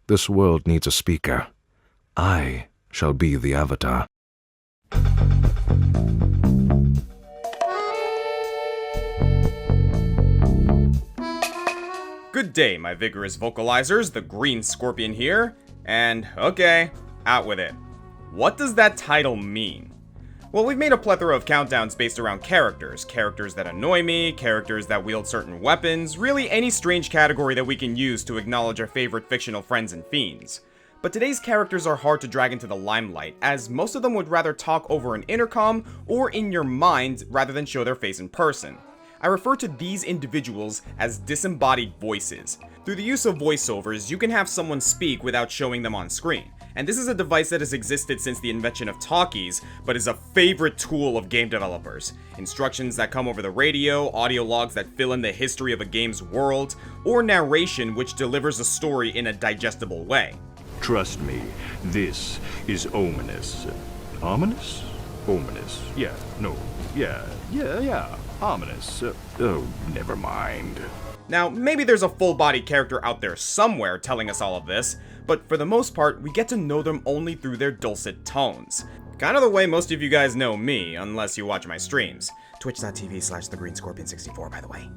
This world needs a speaker. I shall be the avatar. Good day, my vigorous vocalizers, the Green Scorpion here, and okay, out with it. What does that title mean? Well, we've made a plethora of countdowns based around characters that annoy me, characters that wield certain weapons, really any strange category that we can use to acknowledge our favorite fictional friends and fiends. But today's characters are hard to drag into the limelight, as most of them would rather talk over an intercom or in your mind rather than show their face in person. I refer to these individuals as disembodied voices. Through the use of voiceovers, you can have someone speak without showing them on screen. And this is a device that has existed since the invention of talkies, but is a favorite tool of game developers. Instructions that come over the radio, audio logs that fill in the history of a game's world, or narration which delivers a story in a digestible way. Trust me, this is ominous. Ominous? Ominous. Yeah, ominous. Oh, never mind. Now, maybe there's a full-bodied character out there somewhere telling us all of this, but for the most part, we get to know them only through their dulcet tones. Kind of the way most of you guys know me, unless you watch my streams. Twitch.tv/thegreenscorpion64, by the way.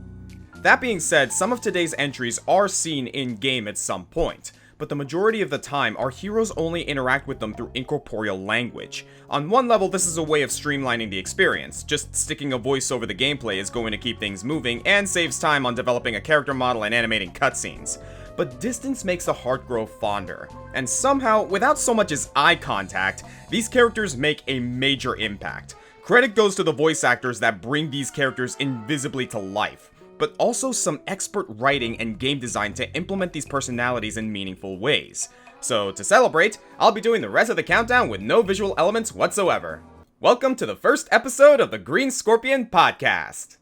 That being said, some of today's entries are seen in-game at some point, but the majority of the time, our heroes only interact with them through incorporeal language. On one level, this is a way of streamlining the experience. Just sticking a voice over the gameplay is going to keep things moving and saves time on developing a character model and animating cutscenes. But distance makes the heart grow fonder, and somehow, without so much as eye contact, these characters make a major impact. Credit goes to the voice actors that bring these characters invisibly to life, but also some expert writing and game design to implement these personalities in meaningful ways. So to celebrate, I'll be doing the rest of the countdown with no visual elements whatsoever. Welcome to the first episode of the Green Scorpion Podcast.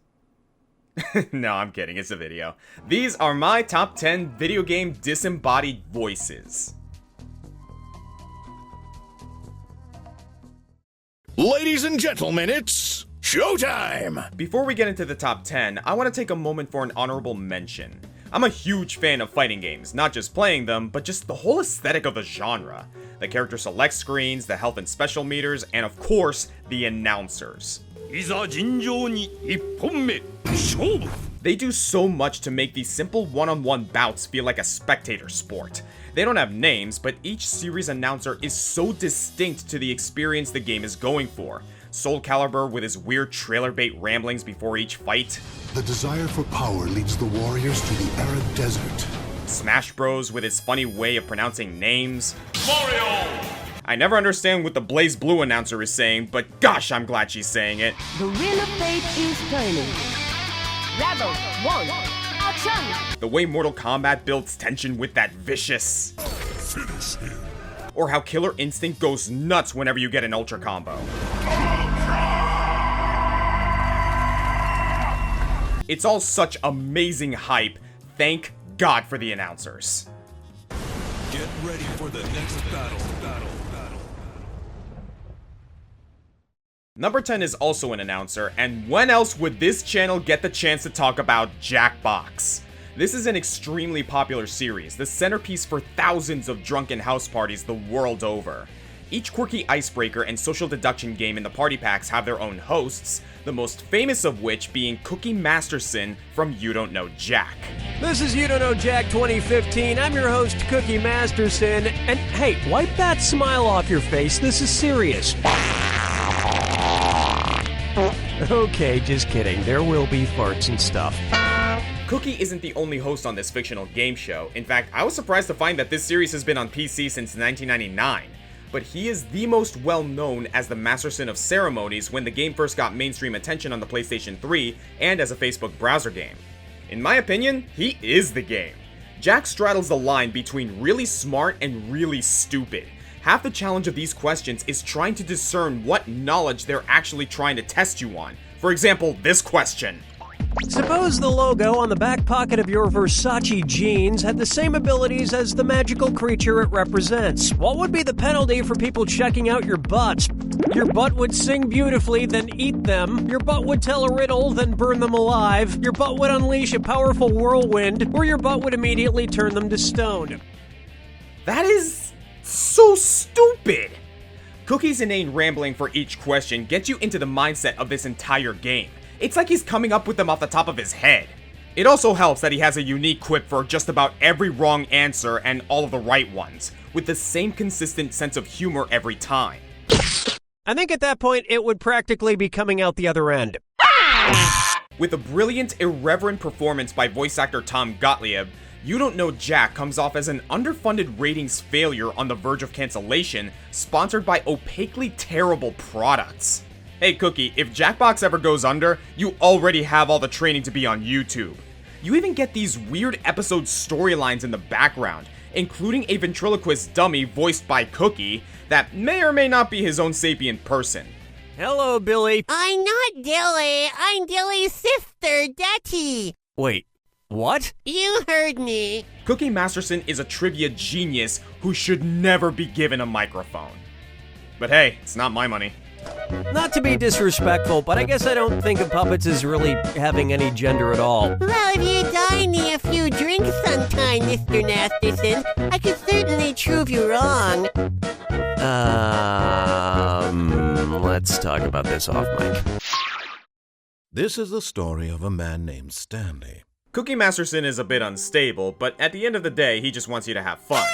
No, I'm kidding, it's a video. These are my top 10 video game disembodied voices. Ladies and gentlemen, it's showtime! Before we get into the top 10, I want to take a moment for an honorable mention. I'm a huge fan of fighting games, not just playing them, but just the whole aesthetic of the genre. The character select screens, the health and special meters, and of course, the announcers. They do so much to make these simple one-on-one bouts feel like a spectator sport. They don't have names, but each series announcer is so distinct to the experience the game is going for. Soul Calibur with his weird trailer bait ramblings before each fight. The desire for power leads the warriors to the arid desert. Smash Bros with his funny way of pronouncing names. Mario! I never understand what the Blaze Blue announcer is saying, but gosh, I'm glad she's saying it. The wheel of fate is turning. Rebel 1, action! The way Mortal Kombat builds tension with that vicious... Finish him. Or how Killer Instinct goes nuts whenever you get an Ultra Combo. It's all such amazing hype. Thank God for the announcers. Get ready for the next battle. Number 10 is also an announcer, and when else would this channel get the chance to talk about Jackbox? This is an extremely popular series, the centerpiece for thousands of drunken house parties the world over. Each quirky icebreaker and social deduction game in the party packs have their own hosts, the most famous of which being Cookie Masterson from You Don't Know Jack. This is You Don't Know Jack 2015. I'm your host, Cookie Masterson. And hey, wipe that smile off your face. This is serious. Okay, just kidding. There will be farts and stuff. Cookie isn't the only host on this fictional game show. In fact, I was surprised to find that this series has been on PC since 1999. But he is the most well-known as the Masterson of Ceremonies when the game first got mainstream attention on the PlayStation 3 and as a Facebook browser game. In my opinion, he is the game. Jack straddles the line between really smart and really stupid. Half the challenge of these questions is trying to discern what knowledge they're actually trying to test you on. For example, this question. Suppose the logo on the back pocket of your Versace jeans had the same abilities as the magical creature it represents. What would be the penalty for people checking out your butts? Your butt would sing beautifully, then eat them. Your butt would tell a riddle, then burn them alive. Your butt would unleash a powerful whirlwind, or your butt would immediately turn them to stone. That is so stupid! Cookie's inane rambling for each question gets you into the mindset of this entire game. It's like he's coming up with them off the top of his head. It also helps that he has a unique quip for just about every wrong answer and all of the right ones, with the same consistent sense of humor every time. I think at that point, it would practically be coming out the other end. With a brilliant, irreverent performance by voice actor Tom Gottlieb, You Don't Know Jack comes off as an underfunded ratings failure on the verge of cancellation, sponsored by opaquely terrible products. Hey Cookie, if Jackbox ever goes under, you already have all the training to be on YouTube. You even get these weird episode storylines in the background, including a ventriloquist dummy voiced by Cookie that may or may not be his own sapient person. Hello, Billy. I'm not Dilly. I'm Dilly's sister, Detty. Wait, what? You heard me. Cookie Masterson is a trivia genius who should never be given a microphone. But hey, it's not my money. Not to be disrespectful, but I guess I don't think of puppets as really having any gender at all. Well, if you dine me a few drinks sometime, Mr. Masterson, I could certainly prove you wrong. Let's talk about this off mic. This is the story of a man named Stanley. Cookie Masterson is a bit unstable, but at the end of the day, he just wants you to have fun.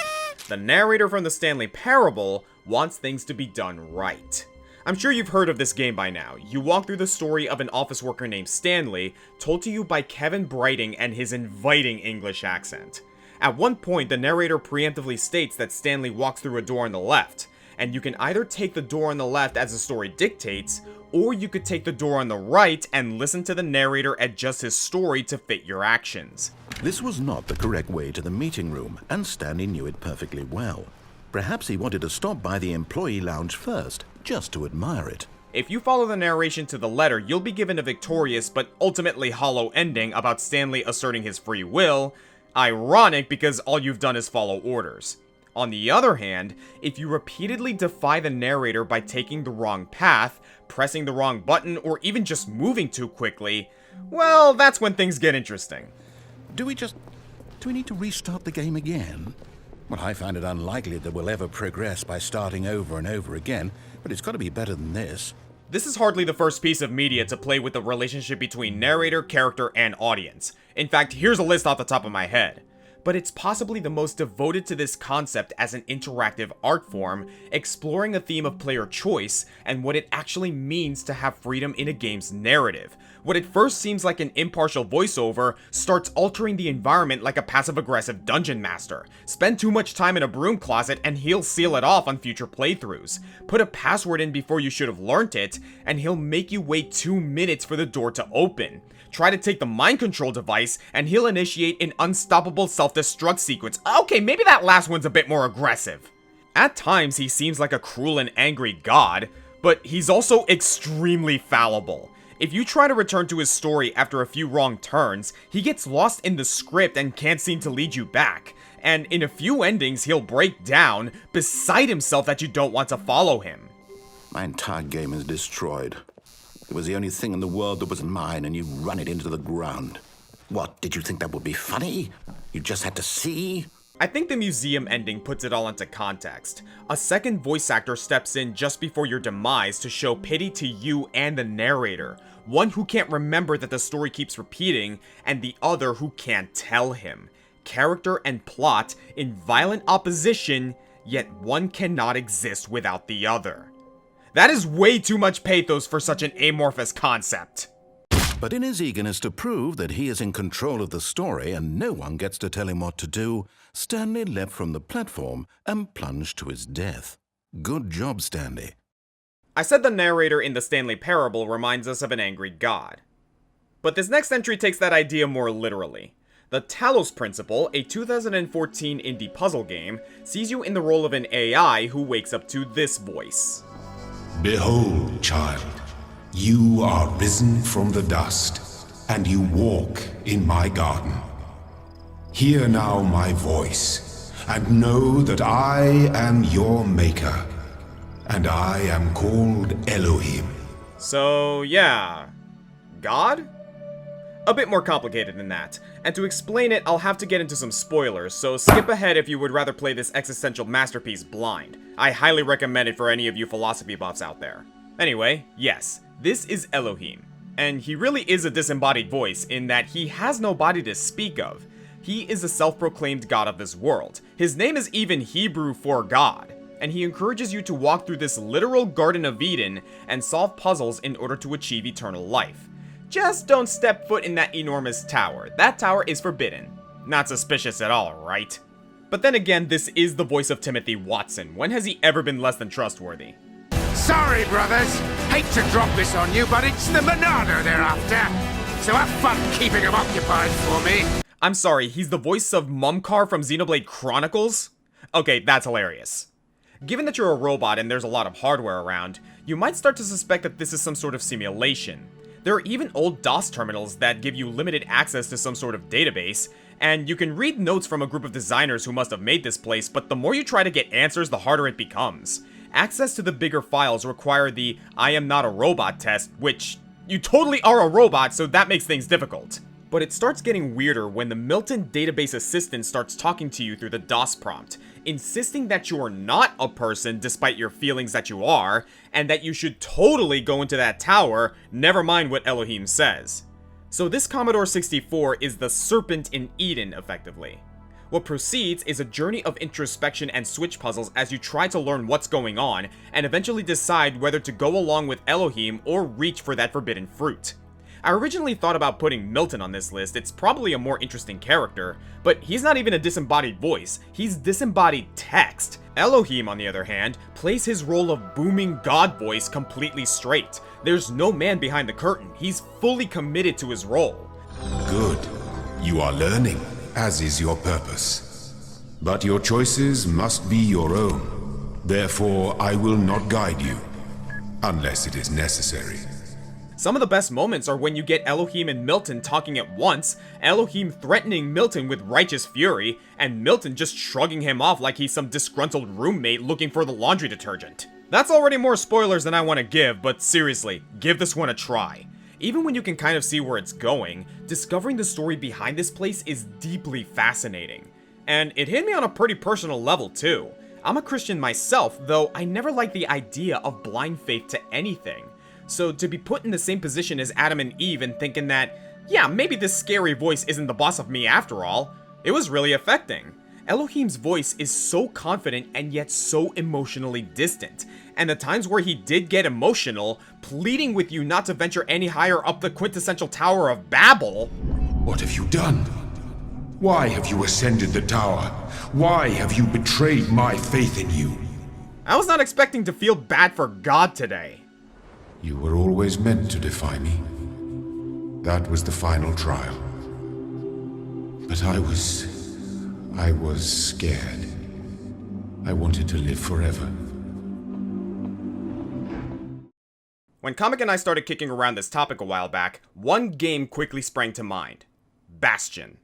The narrator from the Stanley Parable wants things to be done right. I'm sure you've heard of this game by now. You walk through the story of an office worker named Stanley, told to you by Kevin Brighting and his inviting English accent. At one point, the narrator preemptively states that Stanley walks through a door on the left, and you can either take the door on the left as the story dictates, or you could take the door on the right and listen to the narrator adjust his story to fit your actions. This was not the correct way to the meeting room, and Stanley knew it perfectly well. Perhaps he wanted to stop by the employee lounge first, just to admire it. If you follow the narration to the letter, you'll be given a victorious but ultimately hollow ending about Stanley asserting his free will. Ironic because all you've done is follow orders. On the other hand, if you repeatedly defy the narrator by taking the wrong path, pressing the wrong button, or even just moving too quickly, well, that's when things get interesting. Do we need to restart the game again? Well, I find it unlikely that we'll ever progress by starting over and over again, but it's got to be better than this. This is hardly the first piece of media to play with the relationship between narrator, character, and audience. In fact, here's a list off the top of my head. But it's possibly the most devoted to this concept as an interactive art form, exploring a theme of player choice and what it actually means to have freedom in a game's narrative. What at first seems like an impartial voiceover starts altering the environment like a passive-aggressive dungeon master. Spend too much time in a broom closet and he'll seal it off on future playthroughs. Put a password in before you should have learnt it, and he'll make you wait 2 minutes for the door to open. Try to take the mind control device, and he'll initiate an unstoppable self-destruct sequence. Okay, maybe that last one's a bit more aggressive. At times, he seems like a cruel and angry god, but he's also extremely fallible. If you try to return to his story after a few wrong turns, he gets lost in the script and can't seem to lead you back. And in a few endings, he'll break down, beside himself that you don't want to follow him. My entire game is destroyed. It was the only thing in the world that was mine, and you run it into the ground. What, did you think that would be funny? You just had to see? I think the museum ending puts it all into context. A second voice actor steps in just before your demise to show pity to you and the narrator. One who can't remember that the story keeps repeating, and the other who can't tell him. Character and plot in violent opposition, yet one cannot exist without the other. That is way too much pathos for such an amorphous concept. But in his eagerness to prove that he is in control of the story and no one gets to tell him what to do, Stanley leapt from the platform and plunged to his death. Good job, Stanley. I said the narrator in the Stanley Parable reminds us of an angry god. But this next entry takes that idea more literally. The Talos Principle, a 2014 indie puzzle game, sees you in the role of an AI who wakes up to this voice. Behold, child, you are risen from the dust, and you walk in my garden. Hear now my voice, and know that I am your maker, and I am called Elohim. So, yeah. God? a bit more complicated than that. And to explain it, I'll have to get into some spoilers, so skip ahead if you would rather play this existential masterpiece blind. I highly recommend it for any of you philosophy buffs out there. Anyway, yes, this is Elohim. And he really is a disembodied voice in that he has no body to speak of. He is a self-proclaimed god of this world. His name is even Hebrew for God. And he encourages you to walk through this literal Garden of Eden and solve puzzles in order to achieve eternal life. Just don't step foot in that enormous tower. That tower is forbidden. Not suspicious at all, right? But then again, this is the voice of Timothy Watson. When has he ever been less than trustworthy? Sorry, brothers. Hate to drop this on you, but it's the Monado they're after. So have fun keeping them occupied for me. I'm sorry, he's the voice of Mumkar from Xenoblade Chronicles? Okay, that's hilarious. Given that you're a robot and there's a lot of hardware around, you might start to suspect that this is some sort of simulation. There are even old DOS terminals that give you limited access to some sort of database, and you can read notes from a group of designers who must have made this place, but the more you try to get answers, the harder it becomes. Access to the bigger files require the I am not a robot test, which you totally are a robot, so that makes things difficult. But it starts getting weirder when the Milton database assistant starts talking to you through the DOS prompt, insisting that you are not a person despite your feelings that you are, and that you should totally go into that tower, never mind what Elohim says. So this Commodore 64 is the serpent in Eden, effectively. What proceeds is a journey of introspection and switch puzzles as you try to learn what's going on, and eventually decide whether to go along with Elohim or reach for that forbidden fruit. I originally thought about putting Milton on this list. It's probably a more interesting character, but he's not even a disembodied voice, he's disembodied text. Elohim, on the other hand, plays his role of booming god voice completely straight. There's no man behind the curtain, he's fully committed to his role. Good. You are learning, as is your purpose. But your choices must be your own. Therefore, I will not guide you, unless it is necessary. Some of the best moments are when you get Elohim and Milton talking at once, Elohim threatening Milton with righteous fury, and Milton just shrugging him off like he's some disgruntled roommate looking for the laundry detergent. That's already more spoilers than I want to give, but seriously, give this one a try. Even when you can kind of see where it's going, discovering the story behind this place is deeply fascinating. And it hit me on a pretty personal level too. I'm a Christian myself, though I never liked the idea of blind faith to anything. So to be put in the same position as Adam and Eve and thinking that, yeah, maybe this scary voice isn't the boss of me after all, it was really affecting. Elohim's voice is so confident and yet so emotionally distant, and the times where he did get emotional, pleading with you not to venture any higher up the quintessential Tower of Babel. What have you done? Why have you ascended the tower? Why have you betrayed my faith in you? I was not expecting to feel bad for God today. You were always meant to defy me. That was the final trial. But I was scared. I wanted to live forever. When Comic and I started kicking around this topic a while back, one game quickly sprang to mind. Bastion.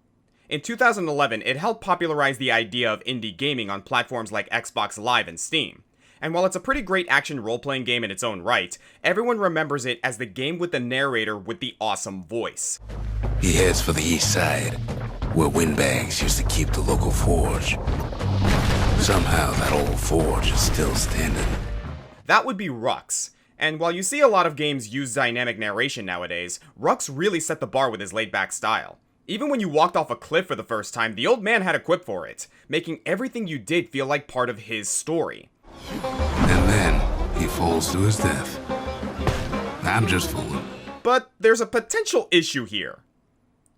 In 2011, it helped popularize the idea of indie gaming on platforms like Xbox Live and Steam. And while it's a pretty great action role-playing game in its own right, everyone remembers it as the game with the narrator with the awesome voice. He heads for the east side, where windbags used to keep the local forge. Somehow that old forge is still standing. That would be Rux. And while you see a lot of games use dynamic narration nowadays, Rux really set the bar with his laid-back style. Even when you walked off a cliff for the first time, the old man had a quip for it, making everything you did feel like part of his story. And then he falls to his death. I'm just fooling. But there's a potential issue here.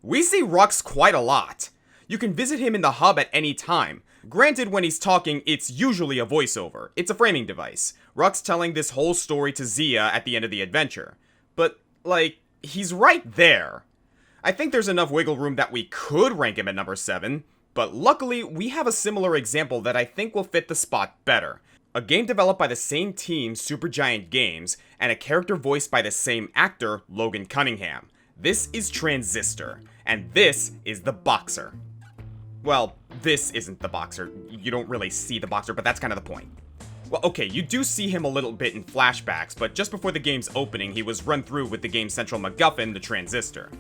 We see Rux quite a lot. You can visit him in the hub at any time. Granted, when he's talking, it's usually a voiceover. It's a framing device. Rux telling this whole story to Zia at the end of the adventure. But, like, he's right there. I think there's enough wiggle room that we could rank him at number 7, but luckily, we have a similar example that I think will fit the spot better. A game developed by the same team, Supergiant Games, and a character voiced by the same actor, Logan Cunningham. This is Transistor, and this is the Boxer. Well, this isn't the Boxer. You don't really see the Boxer, but that's kind of the point. Well, okay, you do see him a little bit in flashbacks, but just before the game's opening, he was run through with the game's central MacGuffin, the Transistor.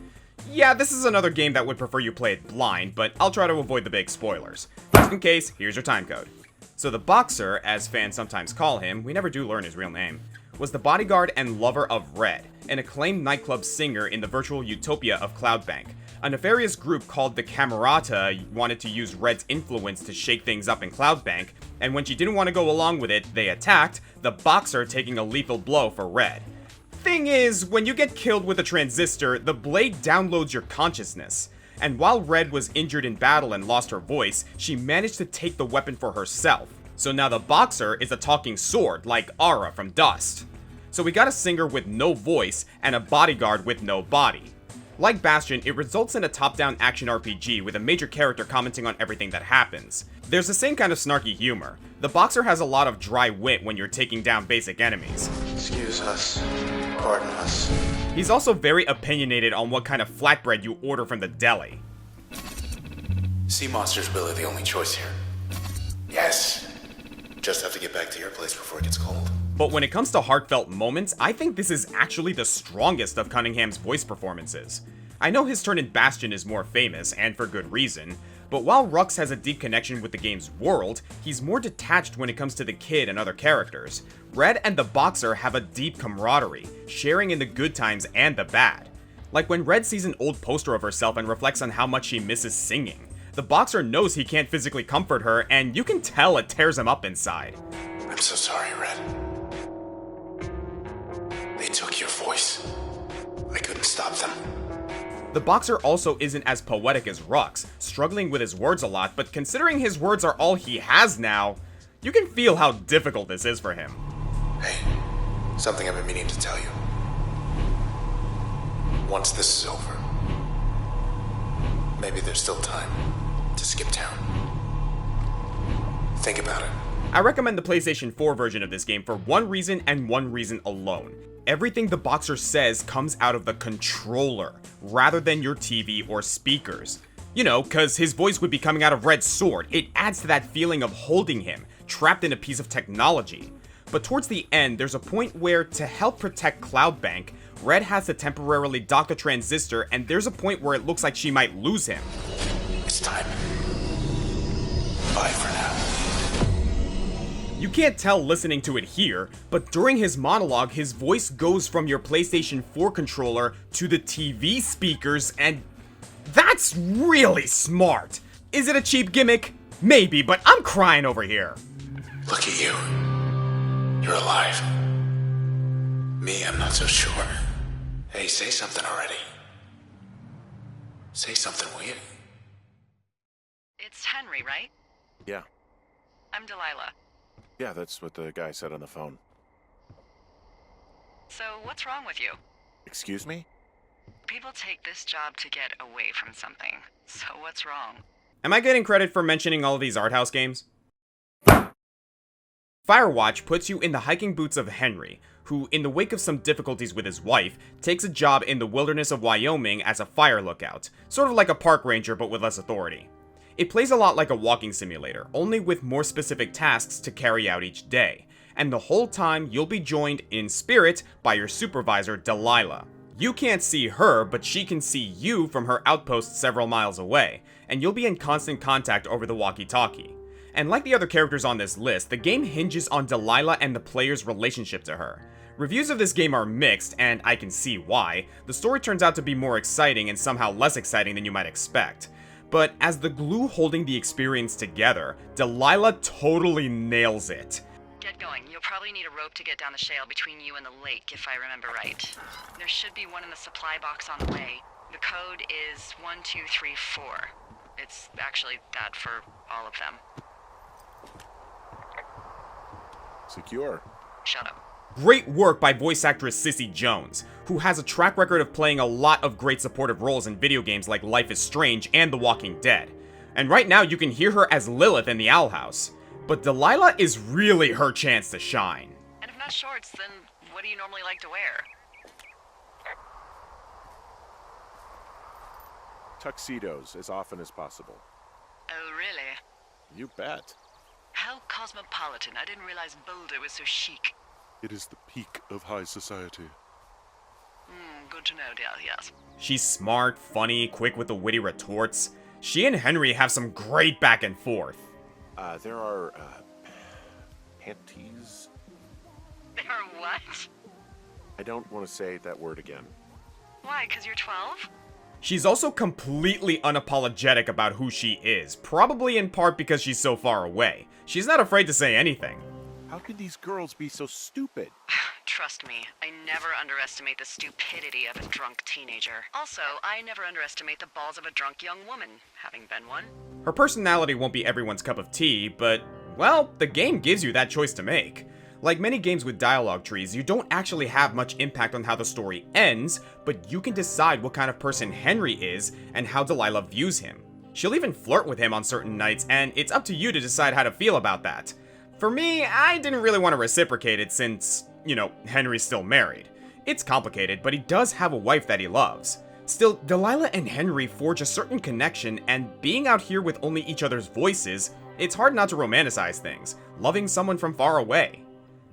Yeah, this is another game that would prefer you play it blind, but I'll try to avoid the big spoilers. Just in case, here's your timecode. So the Boxer, as fans sometimes call him, we never do learn his real name, was the bodyguard and lover of Red, an acclaimed nightclub singer in the virtual utopia of Cloudbank. A nefarious group called the Camerata wanted to use Red's influence to shake things up in Cloudbank, and when she didn't want to go along with it, they attacked, the Boxer taking a lethal blow for Red. Thing is, when you get killed with a transistor, the blade downloads your consciousness. And while Red was injured in battle and lost her voice, she managed to take the weapon for herself. So now the Boxer is a talking sword, like Ara from Dust. So we got a singer with no voice and a bodyguard with no body. Like Bastion, it results in a top-down action RPG with a major character commenting on everything that happens. There's the same kind of snarky humor. The Boxer has a lot of dry wit when you're taking down basic enemies. Excuse us. Pardon us. He's also very opinionated on what kind of flatbread you order from the deli. Sea monster's really the only choice here. Yes. Just have to get back to your place before it gets cold. But when it comes to heartfelt moments, I think this is actually the strongest of Cunningham's voice performances. I know his turn in Bastion is more famous, and for good reason, but while Rux has a deep connection with the game's world, he's more detached when it comes to the kid and other characters. Red and the Boxer have a deep camaraderie, sharing in the good times and the bad. Like when Red sees an old poster of herself and reflects on how much she misses singing. The Boxer knows he can't physically comfort her, and you can tell it tears him up inside. I'm so sorry, Red. They took your voice. I couldn't stop them. The Boxer also isn't as poetic as Rux, struggling with his words a lot, but considering his words are all he has now, you can feel how difficult this is for him. Hey, something I've been meaning to tell you. Once this is over, maybe there's still time to skip town. Think about it. I recommend the PlayStation 4 version of this game for one reason and one reason alone. Everything the Boxer says comes out of the controller, rather than your TV or speakers. You know, cause his voice would be coming out of Red's sword. It adds to that feeling of holding him, trapped in a piece of technology. But towards the end, there's a point where, to help protect Cloudbank, Red has to temporarily dock the transistor, and there's a point where it looks like she might lose him. It's time. Bye for now. You can't tell listening to it here, but during his monologue, his voice goes from your PlayStation 4 controller to the TV speakers, and that's really smart. Is it a cheap gimmick? Maybe, but I'm crying over here. Look at you. You're alive. Me, I'm not so sure. Hey, say something already. Say something, will you? It's Henry, right? Yeah. I'm Delilah. Yeah, that's what the guy said on the phone. So, what's wrong with you? Excuse me? People take this job to get away from something. So, what's wrong? Am I getting credit for mentioning all of these art house games? Firewatch puts you in the hiking boots of Henry, who, in the wake of some difficulties with his wife, takes a job in the wilderness of Wyoming as a fire lookout, sort of like a park ranger but with less authority. It plays a lot like a walking simulator, only with more specific tasks to carry out each day, and the whole time you'll be joined in spirit by your supervisor, Delilah. You can't see her, but she can see you from her outpost several miles away, and you'll be in constant contact over the walkie-talkie. And like the other characters on this list, the game hinges on Delilah and the player's relationship to her. Reviews of this game are mixed, and I can see why. The story turns out to be more exciting and somehow less exciting than you might expect. But as the glue holding the experience together, Delilah totally nails it. Get going. You'll probably need a rope to get down the shale between you and the lake, if I remember right. There should be one in the supply box on the way. The code is 1234. It's actually that for all of them. Secure. Shut up. Great work by voice actress Cissy Jones, who has a track record of playing a lot of great supportive roles in video games like Life is Strange and The Walking Dead. And right now you can hear her as Lilith in the Owl House. But Delilah is really her chance to shine. And if not shorts, then what do you normally like to wear? Tuxedos as often as possible. Oh, really? You bet. How cosmopolitan. I didn't realize Boulder was so chic. It is the peak of high society. Good to know, dear, yes. She's smart, funny, quick with the witty retorts. She and Henry have some great back and forth. There are, panties? There are what? I don't want to say that word again. Why, 'cause you're 12? She's also completely unapologetic about who she is, probably in part because she's so far away. She's not afraid to say anything. How could these girls be so stupid? Trust me, I never underestimate the stupidity of a drunk teenager. Also, I never underestimate the balls of a drunk young woman, having been one. Her personality won't be everyone's cup of tea, but, well, the game gives you that choice to make. Like many games with dialogue trees, you don't actually have much impact on how the story ends, but you can decide what kind of person Henry is and how Delilah views him. She'll even flirt with him on certain nights, and it's up to you to decide how to feel about that. For me, I didn't really want to reciprocate it since, Henry's still married. It's complicated, but he does have a wife that he loves. Still, Delilah and Henry forge a certain connection, and being out here with only each other's voices, it's hard not to romanticize things, loving someone from far away.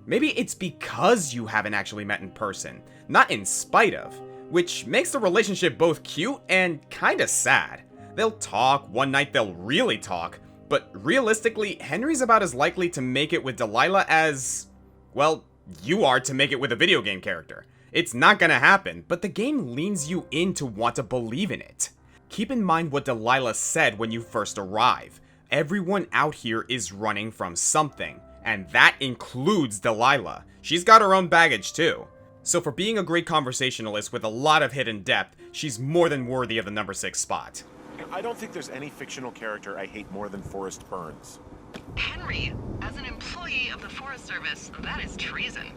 Maybe it's because you haven't actually met in person, not in spite of, which makes the relationship both cute and kinda sad. They'll talk, one night they'll really talk, but realistically, Henry's about as likely to make it with Delilah as, well, you are to make it with a video game character. It's not gonna happen, but the game leans you in to want to believe in it. Keep in mind what Delilah said when you first arrive. Everyone out here is running from something. And that includes Delilah. She's got her own baggage too. So for being a great conversationalist with a lot of hidden depth, she's more than worthy of the number 6 spot. I don't think there's any fictional character I hate more than Forrest Burns. Henry, as an employee of the Forest Service, that is treason.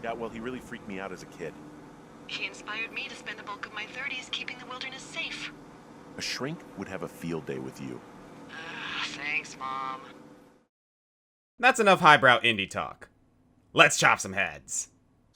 Yeah, well, he really freaked me out as a kid. He inspired me to spend the bulk of my 30s keeping the wilderness safe. A shrink would have a field day with you. Thanks, Mom. That's enough highbrow indie talk. Let's chop some heads.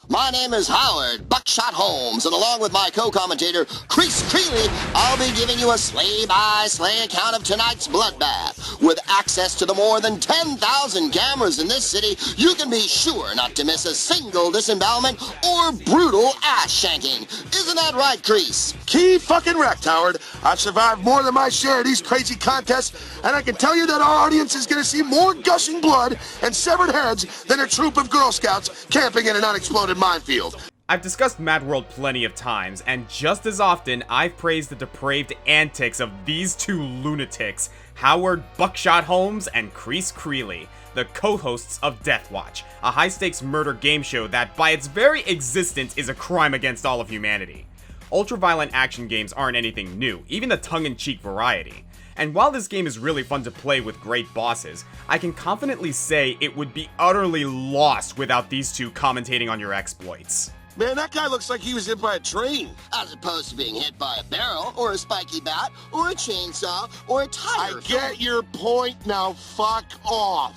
My name is Howard Buckshot Holmes, and along with my co-commentator, Chris Creeley, I'll be giving you a slay-by-slay account of tonight's bloodbath. With access to the more than 10,000 cameras in this city, you can be sure not to miss a single disembowelment or brutal ass-shanking. Isn't that right, Chris? Key fucking wrecked, Howard. I've survived more than my share of these crazy contests, and I can tell you that our audience is going to see more gushing blood and severed heads than a troop of Girl Scouts camping in an unexploded minefield. I've discussed Mad World plenty of times, and just as often, I've praised the depraved antics of these two lunatics, Howard Buckshot Holmes and Chris Creeley, the co-hosts of Deathwatch, a high-stakes murder game show that, by its very existence, is a crime against all of humanity. Ultra-violent action games aren't anything new, even the tongue-in-cheek variety. And while this game is really fun to play with great bosses, I can confidently say it would be utterly lost without these two commentating on your exploits. Man, that guy looks like he was hit by a train. As opposed to being hit by a barrel, or a spiky bat, or a chainsaw, or a tire. I get your point, now fuck off.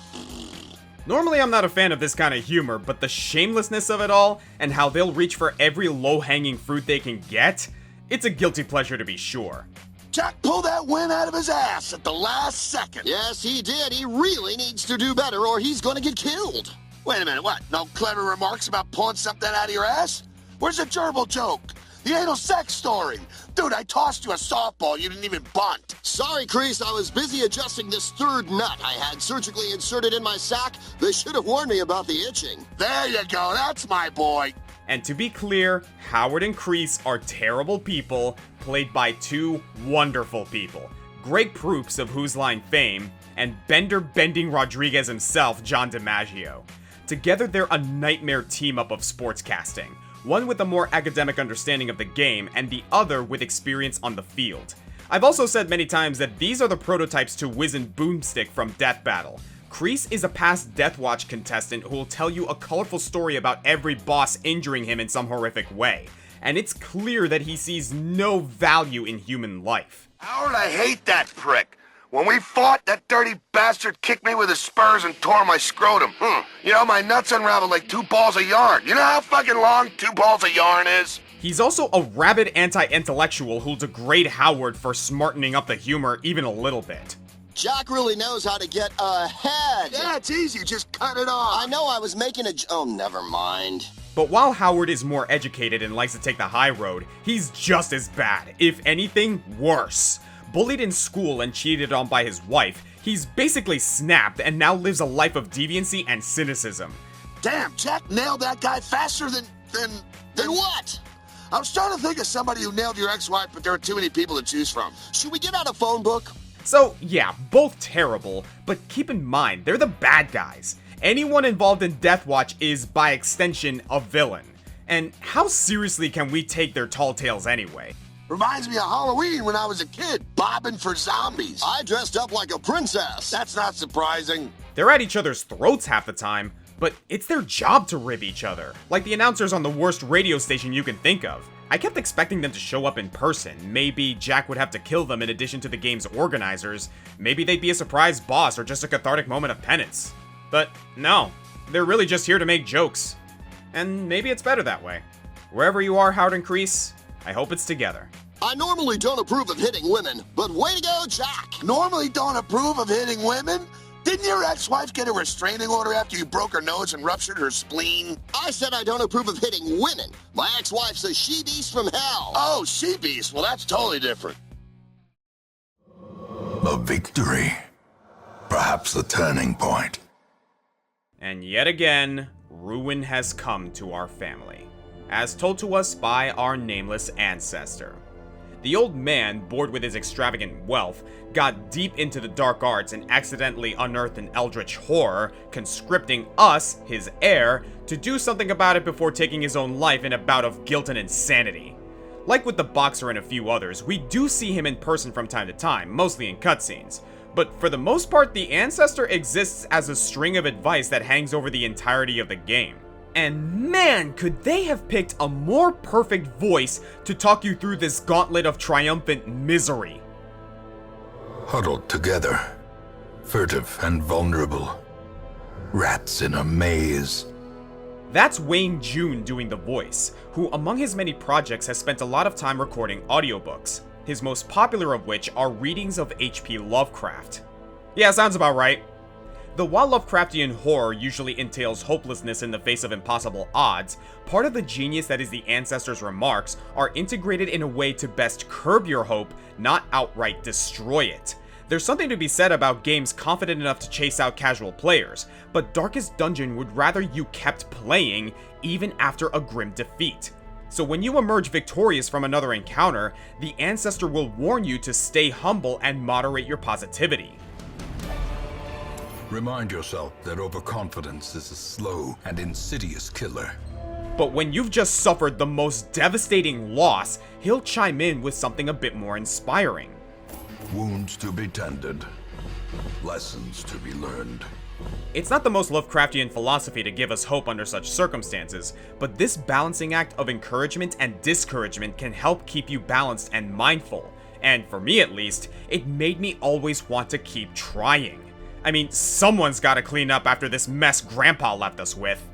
Normally I'm not a fan of this kind of humor, but the shamelessness of it all, and how they'll reach for every low-hanging fruit they can get, it's a guilty pleasure to be sure. Jack pulled that win out of his ass at the last second. Yes, he did. He really needs to do better, or he's gonna get killed. Wait a minute, what? No clever remarks about pulling something out of your ass? Where's the gerbil joke? The anal sex story? Dude, I tossed you a softball, you didn't even bunt. Sorry, Crease, I was busy adjusting this third nut I had surgically inserted in my sack. They should have warned me about the itching. There you go, that's my boy. And to be clear, Howard and Crease are terrible people, played by two wonderful people. Great proofs of Whose Line fame, and bender-bending Rodriguez himself, John DiMaggio. Together, they're a nightmare team-up of sportscasting, one with a more academic understanding of the game, and the other with experience on the field. I've also said many times that these are the prototypes to Wiz and Boomstick from Death Battle. Kreese is a past Deathwatch contestant who will tell you a colorful story about every boss injuring him in some horrific way, and it's clear that he sees no value in human life. Howard, I hate that prick. When we fought, that dirty bastard kicked me with his spurs and tore my scrotum. You know, my nuts unraveled like 2 balls of yarn. You know how fucking long 2 balls of yarn is? He's also a rabid anti-intellectual who'll degrade Howard for smartening up the humor even a little bit. Jack really knows how to get ahead. Yeah, it's easy. Just cut it off. I know I was making a... Oh, never mind. But while Howard is more educated and likes to take the high road, he's just as bad, if anything, worse. Bullied in school and cheated on by his wife, he's basically snapped and now lives a life of deviancy and cynicism. Damn, Jack nailed that guy faster than what? I was trying to think of somebody who nailed your ex-wife, but there are too many people to choose from. Should we get out a phone book? So, yeah, both terrible, but keep in mind, they're the bad guys. Anyone involved in Deathwatch is, by extension, a villain. And how seriously can we take their tall tales anyway? Reminds me of Halloween when I was a kid, bobbing for zombies. I dressed up like a princess. That's not surprising. They're at each other's throats half the time, but it's their job to rib each other, like the announcers on the worst radio station you can think of. I kept expecting them to show up in person. Maybe Jack would have to kill them in addition to the game's organizers. Maybe they'd be a surprise boss or just a cathartic moment of penance. But no, they're really just here to make jokes. And maybe it's better that way. Wherever you are, Howard and Kreese, I hope it's together. I normally don't approve of hitting women, but way to go, Jack! Normally don't approve of hitting women? Didn't your ex-wife get a restraining order after you broke her nose and ruptured her spleen? I said I don't approve of hitting women. My ex-wife's a she-beast from hell. Oh, she-beast. Well, that's totally different. A victory. Perhaps a turning point. And yet again, ruin has come to our family, as told to us by our nameless ancestor. The old man, bored with his extravagant wealth, got deep into the dark arts and accidentally unearthed an eldritch horror, conscripting us, his heir, to do something about it before taking his own life in a bout of guilt and insanity. Like with the boxer and a few others, we do see him in person from time to time, mostly in cutscenes. But for the most part, the ancestor exists as a string of advice that hangs over the entirety of the game. And man, could they have picked a more perfect voice to talk you through this gauntlet of triumphant misery. Huddled together, furtive and vulnerable. Rats in a maze. That's Wayne June doing the voice, who among his many projects has spent a lot of time recording audiobooks, his most popular of which are readings of H.P. Lovecraft. Yeah, sounds about right. Though while Lovecraftian horror usually entails hopelessness in the face of impossible odds, part of the genius that is the ancestor's remarks are integrated in a way to best curb your hope, not outright destroy it. There's something to be said about games confident enough to chase out casual players, but Darkest Dungeon would rather you kept playing even after a grim defeat. So when you emerge victorious from another encounter, the ancestor will warn you to stay humble and moderate your positivity. Remind yourself that overconfidence is a slow and insidious killer. But when you've just suffered the most devastating loss, he'll chime in with something a bit more inspiring. Wounds to be tended, lessons to be learned. It's not the most Lovecraftian philosophy to give us hope under such circumstances, but this balancing act of encouragement and discouragement can help keep you balanced and mindful. And for me at least, it made me always want to keep trying. I mean, someone's gotta clean up after this mess Grandpa left us with.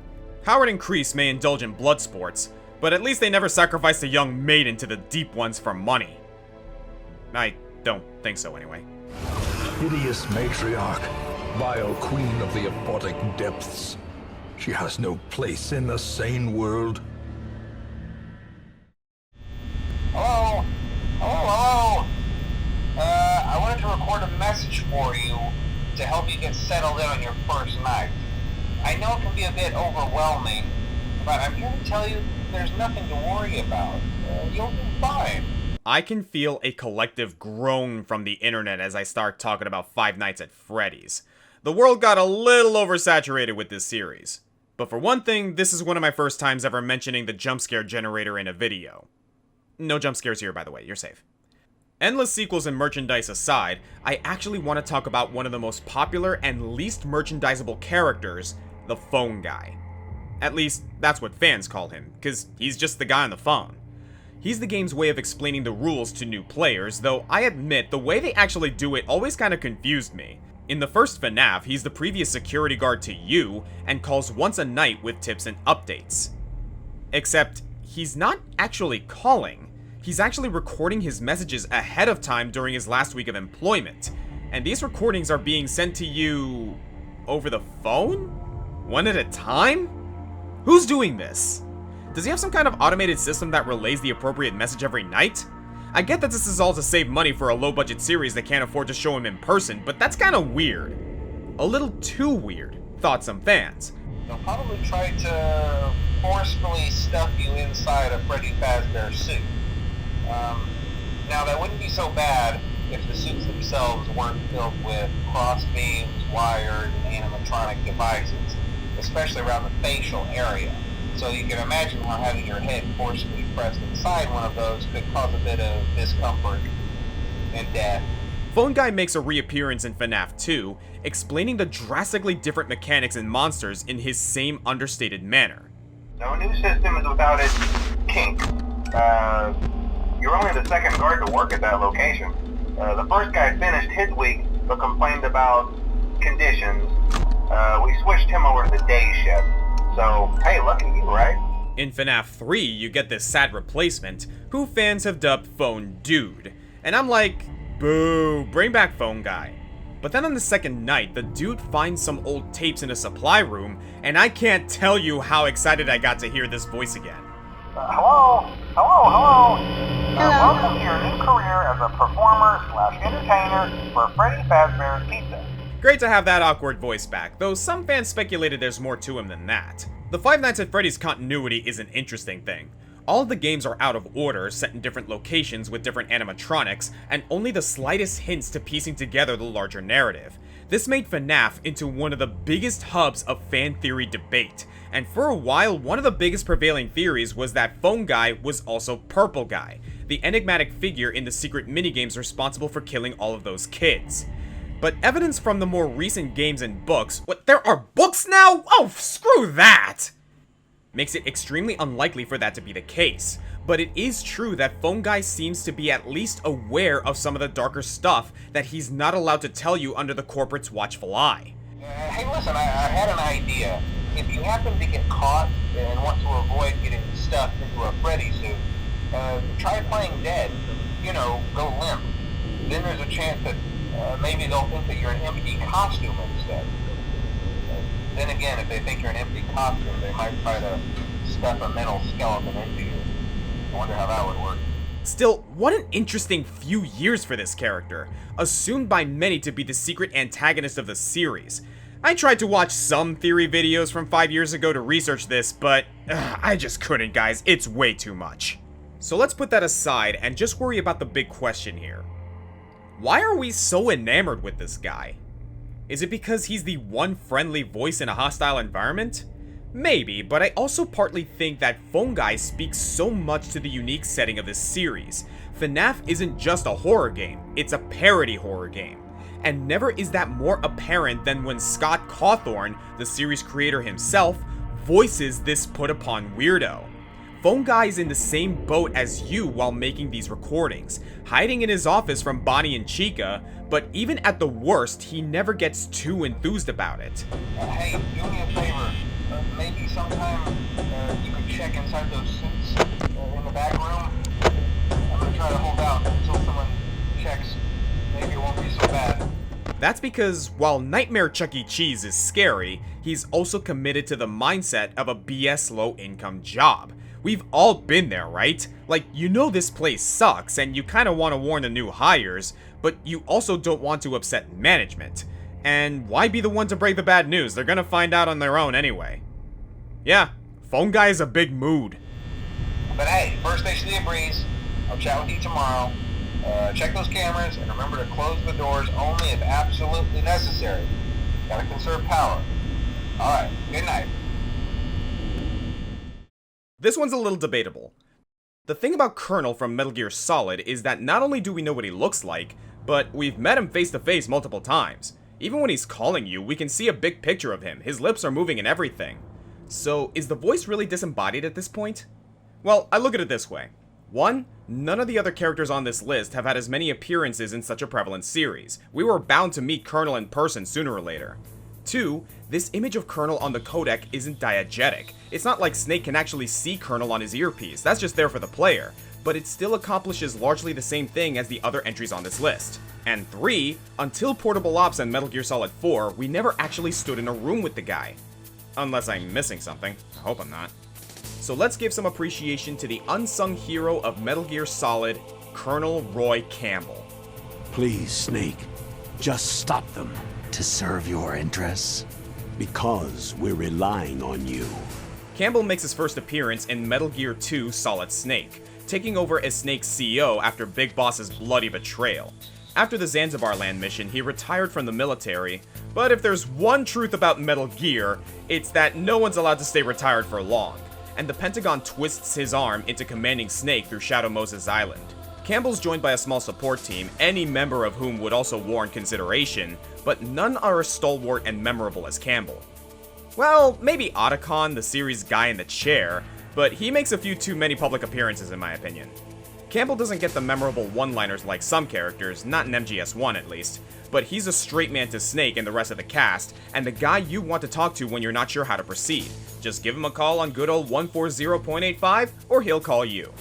Howard and Kreese may indulge in blood sports, but at least they never sacrificed a young maiden to the deep ones for money. I don't think so anyway. Hideous matriarch, vile queen of the aquatic depths. She has no place in the sane world. Hello? Hello? I wanted to record a message for you to help you get settled in on your first night. I know it can be a bit overwhelming, but I'm here to tell you there's nothing to worry about. You'll be fine. I can feel a collective groan from the internet as I start talking about Five Nights at Freddy's. The world got a little oversaturated with this series. But for one thing, this is one of my first times ever mentioning the jump scare generator in a video. No jump scares here, by the way, you're safe. Endless sequels and merchandise aside, I actually want to talk about one of the most popular and least merchandisable characters, the phone guy. At least, that's what fans call him, because he's just the guy on the phone. He's the game's way of explaining the rules to new players, though I admit the way they actually do it always kind of confused me. In the first FNAF, he's the previous security guard to you, and calls once a night with tips and updates. Except, he's not actually calling. He's actually recording his messages ahead of time during his last week of employment, and these recordings are being sent to you over the phone? One at a time? Who's doing this? Does he have some kind of automated system that relays the appropriate message every night? I get that this is all to save money for a low-budget series that can't afford to show him in person, but that's kinda weird. A little too weird, thought some fans. They'll probably try to forcefully stuff you inside a Freddy Fazbear suit. Now that wouldn't be so bad if the suits themselves weren't filled with cross beams, wires, and animatronic devices, especially around the facial area. So you can imagine how having your head forcibly pressed inside one of those could cause a bit of discomfort and death. Phone Guy makes a reappearance in FNAF 2, explaining the drastically different mechanics and monsters in his same understated manner. No new system is without its kink. You're only the second guard to work at that location. The first guy finished his week, but complained about conditions. We switched him over to the day shift. So, hey, lucky you, right? In FNAF 3, you get this sad replacement, who fans have dubbed Phone Dude. And I'm like, boo, bring back Phone Guy. But then on the second night, the dude finds some old tapes in a supply room, and I can't tell you how excited I got to hear this voice again. Hello? Welcome to your new career as a performer/entertainer for Freddy Fazbear's Pizza. Great to have that awkward voice back, though some fans speculated there's more to him than that. The Five Nights at Freddy's continuity is an interesting thing. All of the games are out of order, set in different locations with different animatronics, and only the slightest hints to piecing together the larger narrative. This made FNAF into one of the biggest hubs of fan theory debate, and for a while, one of the biggest prevailing theories was that Phone Guy was also Purple Guy, the enigmatic figure in the secret minigames responsible for killing all of those kids. But evidence from the more recent games and books— what, there are books now? Oh, screw that! Makes it extremely unlikely for that to be the case. But it is true that Phone Guy seems to be at least aware of some of the darker stuff that he's not allowed to tell you under the corporate's watchful eye. Hey, listen, I had an idea. If you happen to get caught and want to avoid getting stuffed into a Freddy suit, try playing dead. You know, go limp. Then there's a chance that maybe they'll think that you're an empty costume instead. Then again, if they think you're an empty costume, they might try to stuff a metal skeleton into you. I wonder how that would work. Still, what an interesting few years for this character, assumed by many to be the secret antagonist of the series. I tried to watch some theory videos from 5 years ago to research this, but I just couldn't, guys. It's way too much. So let's put that aside and just worry about the big question here. Why are we so enamored with this guy? Is it because he's the one friendly voice in a hostile environment? Maybe, but I also partly think that Phone Guy speaks so much to the unique setting of this series. FNAF isn't just a horror game, it's a parody horror game. And never is that more apparent than when Scott Cawthorne, the series creator himself, voices this put-upon weirdo. Phone Guy is in the same boat as you while making these recordings, hiding in his office from Bonnie and Chica, but even at the worst, he never gets too enthused about it. Hey, do me a favor. Maybe sometime you could check inside those suits in the back room. I'm gonna try to hold out until someone checks. Maybe it won't be so bad. That's because while Nightmare Chuck E. Cheese is scary, he's also committed to the mindset of a BS low-income job. We've all been there, right? Like, you know this place sucks, and you kinda wanna warn the new hires, but you also don't want to upset management. And why be the one to break the bad news? They're gonna find out on their own anyway. Yeah, Phone Guy is a big mood. But hey, first station of the breeze. I'll chat with you tomorrow. Check those cameras, and remember to close the doors only if absolutely necessary. Gotta conserve power. Alright, good night. This one's a little debatable. The thing about Colonel from Metal Gear Solid is that not only do we know what he looks like, but we've met him face to face multiple times. Even when he's calling you, we can see a big picture of him. His lips are moving and everything. So, is the voice really disembodied at this point? Well, I look at it this way. 1. None of the other characters on this list have had as many appearances in such a prevalent series. We were bound to meet Colonel in person sooner or later. 2. This image of Colonel on the codec isn't diegetic. It's not like Snake can actually see Colonel on his earpiece, that's just there for the player, but it still accomplishes largely the same thing as the other entries on this list. And 3, until Portable Ops and Metal Gear Solid 4, we never actually stood in a room with the guy. Unless I'm missing something. I hope I'm not. So let's give some appreciation to the unsung hero of Metal Gear Solid, Colonel Roy Campbell. Please, Snake, just stop them. To serve your interests? Because we're relying on you. Campbell makes his first appearance in Metal Gear 2 Solid Snake, taking over as Snake's CEO after Big Boss's bloody betrayal. After the Zanzibar land mission, he retired from the military, but if there's one truth about Metal Gear, it's that no one's allowed to stay retired for long, and the Pentagon twists his arm into commanding Snake through Shadow Moses Island. Campbell's joined by a small support team, any member of whom would also warrant consideration, but none are as stalwart and memorable as Campbell. Well, maybe Otacon, the series guy in the chair, but he makes a few too many public appearances in my opinion. Campbell doesn't get the memorable one-liners like some characters, not in MGS1 at least, but he's a straight man to Snake and the rest of the cast, and the guy you want to talk to when you're not sure how to proceed. Just give him a call on good old 140.85, or he'll call you.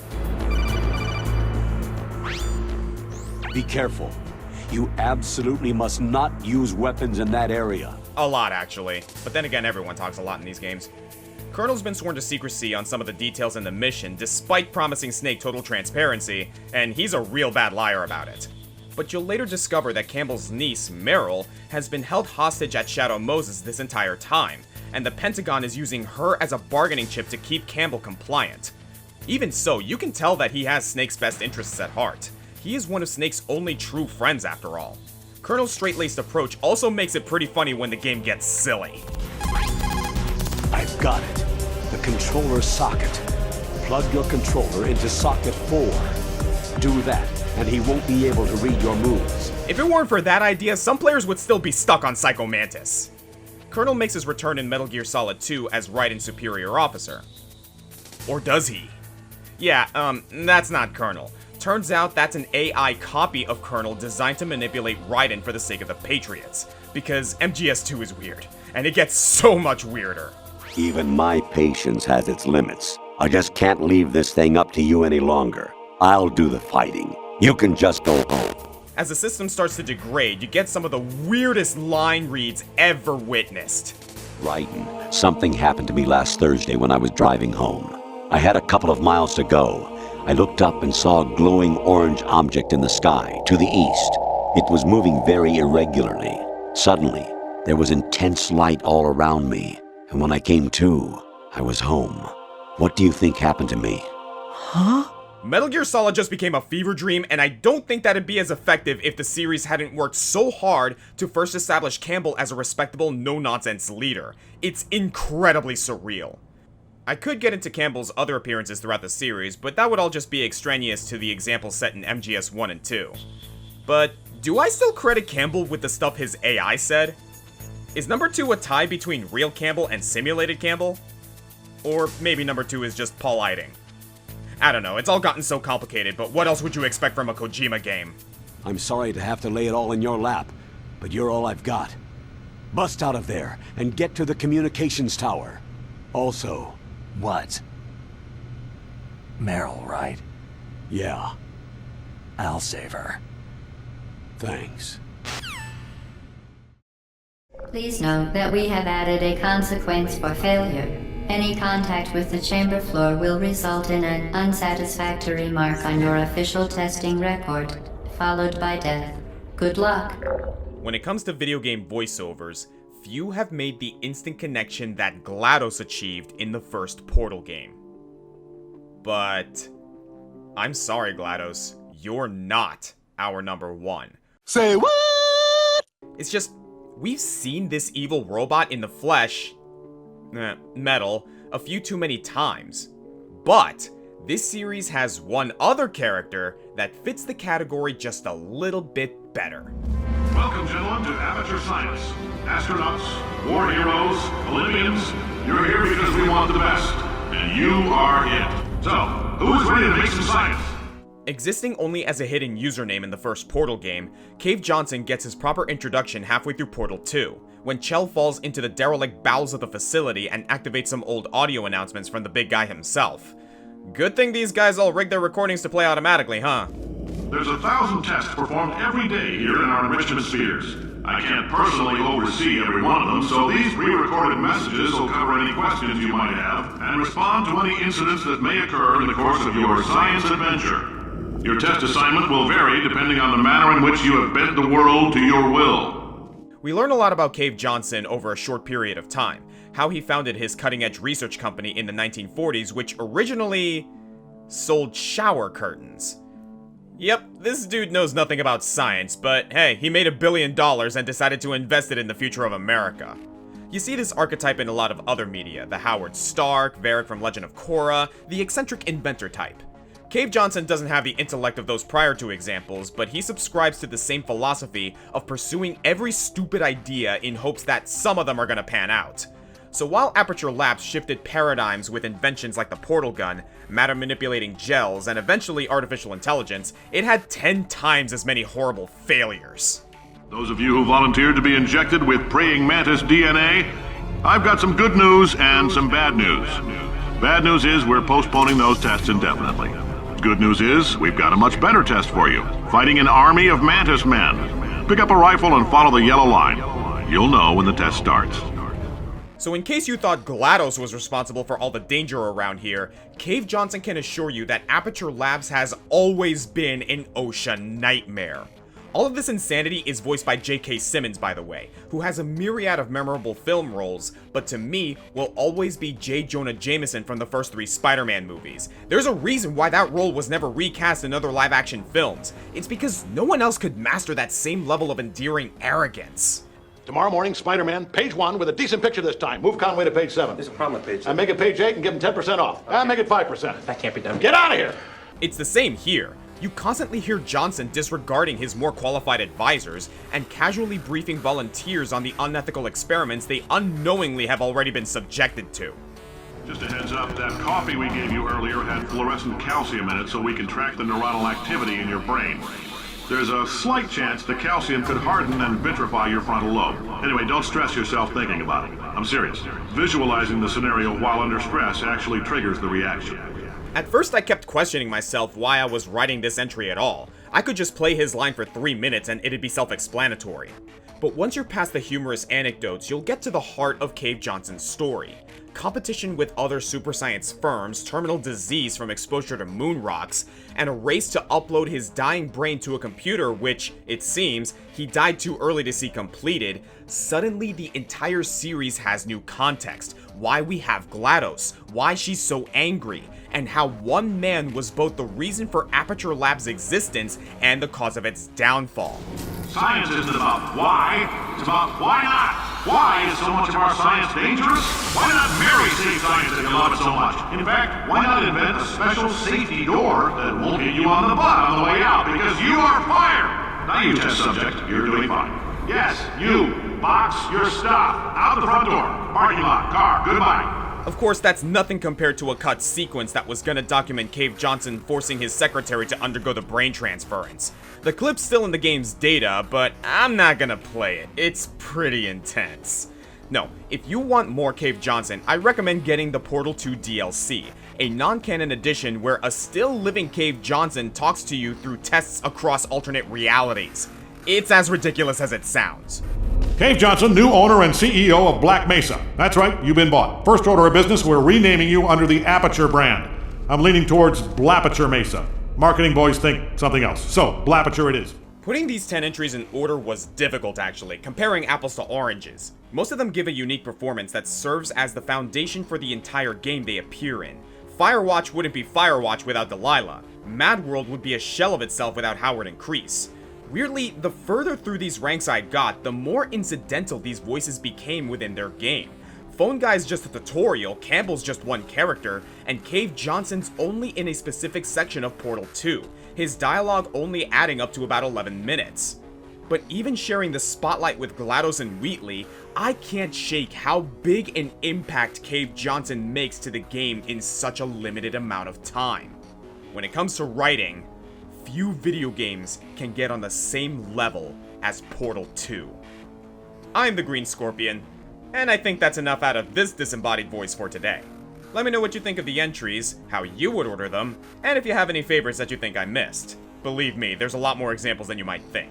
Be careful. You absolutely must not use weapons in that area. A lot, actually. But then again, everyone talks a lot in these games. Colonel's been sworn to secrecy on some of the details in the mission, despite promising Snake total transparency, and he's a real bad liar about it. But you'll later discover that Campbell's niece, Meryl, has been held hostage at Shadow Moses this entire time, and the Pentagon is using her as a bargaining chip to keep Campbell compliant. Even so, you can tell that he has Snake's best interests at heart. He is one of Snake's only true friends after all. Colonel's straight-laced approach also makes it pretty funny when the game gets silly. I've got it. The controller socket. Plug your controller into socket 4. Do that, and he won't be able to read your moves. If it weren't for that idea, some players would still be stuck on Psycho Mantis. Colonel makes his return in Metal Gear Solid 2 as Raiden's superior officer. Or does he? Yeah, that's not Colonel. Turns out that's an AI copy of Colonel designed to manipulate Raiden for the sake of the Patriots, because MGS2 is weird, and it gets so much weirder. Even my patience has its limits. I just can't leave this thing up to you any longer. I'll do the fighting. You can just go home. As the system starts to degrade, you get some of the weirdest line reads ever witnessed. Raiden, something happened to me last Thursday when I was driving home. I had a couple of miles to go. I looked up and saw a glowing orange object in the sky, to the east. It was moving very irregularly. Suddenly, there was intense light all around me, and when I came to, I was home. What do you think happened to me? Huh? Metal Gear Solid just became a fever dream, and I don't think that'd be as effective if the series hadn't worked so hard to first establish Campbell as a respectable, no-nonsense leader. It's incredibly surreal. I could get into Campbell's other appearances throughout the series, but that would all just be extraneous to the examples set in MGS 1 and 2. But do I still credit Campbell with the stuff his AI said? Is number 2 a tie between real Campbell and simulated Campbell? Or maybe number 2 is just Paul Eiding. I don't know, it's all gotten so complicated, but what else would you expect from a Kojima game? I'm sorry to have to lay it all in your lap, but you're all I've got. Bust out of there and get to the communications tower. Also, what? Meryl, right? Yeah. I'll save her. Thanks. Please note that we have added a consequence for failure. Any contact with the chamber floor will result in an unsatisfactory mark on your official testing record, followed by death. Good luck. When it comes to video game voiceovers, few have made the instant connection that GLaDOS achieved in the first Portal game. But I'm sorry, GLaDOS, you're not our number one. Say what? It's just, we've seen this evil robot in the flesh, metal, a few too many times. But this series has one other character that fits the category just a little bit better. Welcome, gentlemen, to Amateur Science. Astronauts, war heroes, Olympians, you're here because we want the best, and you are it. So, who's ready to make some science? Existing only as a hidden username in the first Portal game, Cave Johnson gets his proper introduction halfway through Portal 2, when Chell falls into the derelict bowels of the facility and activates some old audio announcements from the big guy himself. Good thing these guys all rigged their recordings to play automatically, huh? There's 1,000 tests performed every day here in our enrichment spheres. I can't personally oversee every one of them, so these pre-recorded messages will cover any questions you might have and respond to any incidents that may occur in the course of your science adventure. Your test assignment will vary depending on the manner in which you have bent the world to your will. We learn a lot about Cave Johnson over a short period of time. How he founded his cutting-edge research company in the 1940s, which originally sold shower curtains. Yep, this dude knows nothing about science, but hey, he made $1 billion and decided to invest it in the future of America. You see this archetype in a lot of other media, the Howard Stark, Varric from Legend of Korra, the eccentric inventor type. Cave Johnson doesn't have the intellect of those prior two examples, but he subscribes to the same philosophy of pursuing every stupid idea in hopes that some of them are gonna pan out. So while Aperture Labs shifted paradigms with inventions like the portal gun, matter-manipulating gels, and eventually artificial intelligence, it had 10 times as many horrible failures. Those of you who volunteered to be injected with praying mantis DNA, I've got some good news and some bad news. Bad news is we're postponing those tests indefinitely. Good news is, we've got a much better test for you. Fighting an army of mantis men. Pick up a rifle and follow the yellow line. You'll know when the test starts. So in case you thought GLaDOS was responsible for all the danger around here, Cave Johnson can assure you that Aperture Labs has always been an OSHA nightmare. All of this insanity is voiced by J.K. Simmons, by the way, who has a myriad of memorable film roles, but to me, will always be J. Jonah Jameson from the first 3 Spider-Man movies. There's a reason why that role was never recast in other live-action films. It's because no one else could master that same level of endearing arrogance. Tomorrow morning, Spider-Man, page 1 with a decent picture this time. Move Conway to page 7. There's a problem with page 7. And make it page 8 and give him 10% off. Okay. And make it 5%. That can't be done. Get out of here! It's the same here. You constantly hear Johnson disregarding his more qualified advisors and casually briefing volunteers on the unethical experiments they unknowingly have already been subjected to. Just a heads up, that coffee we gave you earlier had fluorescent calcium in it so we can track the neuronal activity in your brain. There's a slight chance the calcium could harden and vitrify your frontal lobe. Anyway, don't stress yourself thinking about it. I'm serious. Visualizing the scenario while under stress actually triggers the reaction. At first I kept questioning myself why I was writing this entry at all. I could just play his line for 3 minutes and it'd be self-explanatory. But once you're past the humorous anecdotes, you'll get to the heart of Cave Johnson's story. Competition with other super science firms, terminal disease from exposure to moon rocks, and a race to upload his dying brain to a computer which, it seems, he died too early to see completed. Suddenly the entire series has new context. Why we have GLaDOS, why she's so angry, and how one man was both the reason for Aperture Labs' existence and the cause of its downfall. Science isn't about why, it's about why not. Why is so much of our science dangerous? Why not marry safe science if you love it so much? In fact, why not invent a special safety door that won't hit you on the butt on the way out because you are fired? Now you test subject, you're doing fine. Yes, you, box your stuff, out the front door, parking lot, car, goodbye. Of course, that's nothing compared to a cut sequence that was gonna document Cave Johnson forcing his secretary to undergo the brain transference. The clip's still in the game's data, but I'm not gonna play it. It's pretty intense. No, if you want more Cave Johnson, I recommend getting the Portal 2 DLC, a non-canon edition where a still living Cave Johnson talks to you through tests across alternate realities. It's as ridiculous as it sounds. Cave Johnson, new owner and CEO of Black Mesa. That's right, you've been bought. First order of business, we're renaming you under the Aperture brand. I'm leaning towards Blapature Mesa. Marketing boys think something else. So, Blapature it is. Putting these 10 entries in order was difficult actually, comparing apples to oranges. Most of them give a unique performance that serves as the foundation for the entire game they appear in. Firewatch wouldn't be Firewatch without Delilah. Mad World would be a shell of itself without Howard and Kreese. Weirdly, the further through these ranks I got, the more incidental these voices became within their game. Phone Guy's just a tutorial, Campbell's just one character, and Cave Johnson's only in a specific section of Portal 2, his dialogue only adding up to about 11 minutes. But even sharing the spotlight with GLaDOS and Wheatley, I can't shake how big an impact Cave Johnson makes to the game in such a limited amount of time. When it comes to writing, few video games can get on the same level as Portal 2. I'm the Green Scorpion, and I think that's enough out of this disembodied voice for today. Let me know what you think of the entries, how you would order them, and if you have any favorites that you think I missed. believe me, there's a lot more examples than you might think.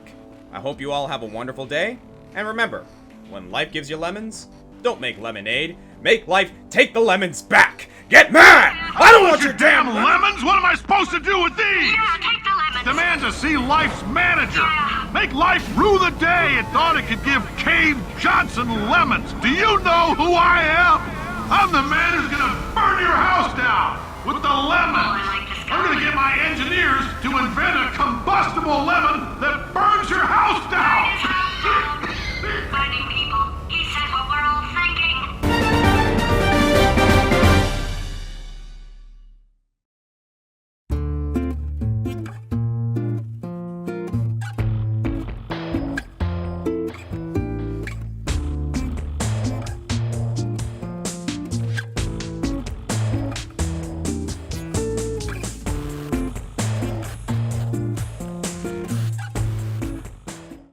I hope you all have a wonderful day, and remember, when life gives you lemons, don't make lemonade. Make life take the lemons back! Get mad! I don't want your damn lemons! What am I supposed to do with these? Yeah, take the lemons. Demand to see life's manager. Yeah. Make life rue the day it thought it could give Cave Johnson lemons. Do you know who I am? I'm the man who's gonna burn your house down with the lemons. I'm gonna get my engineers to invent a combustible lemon that burns your house down.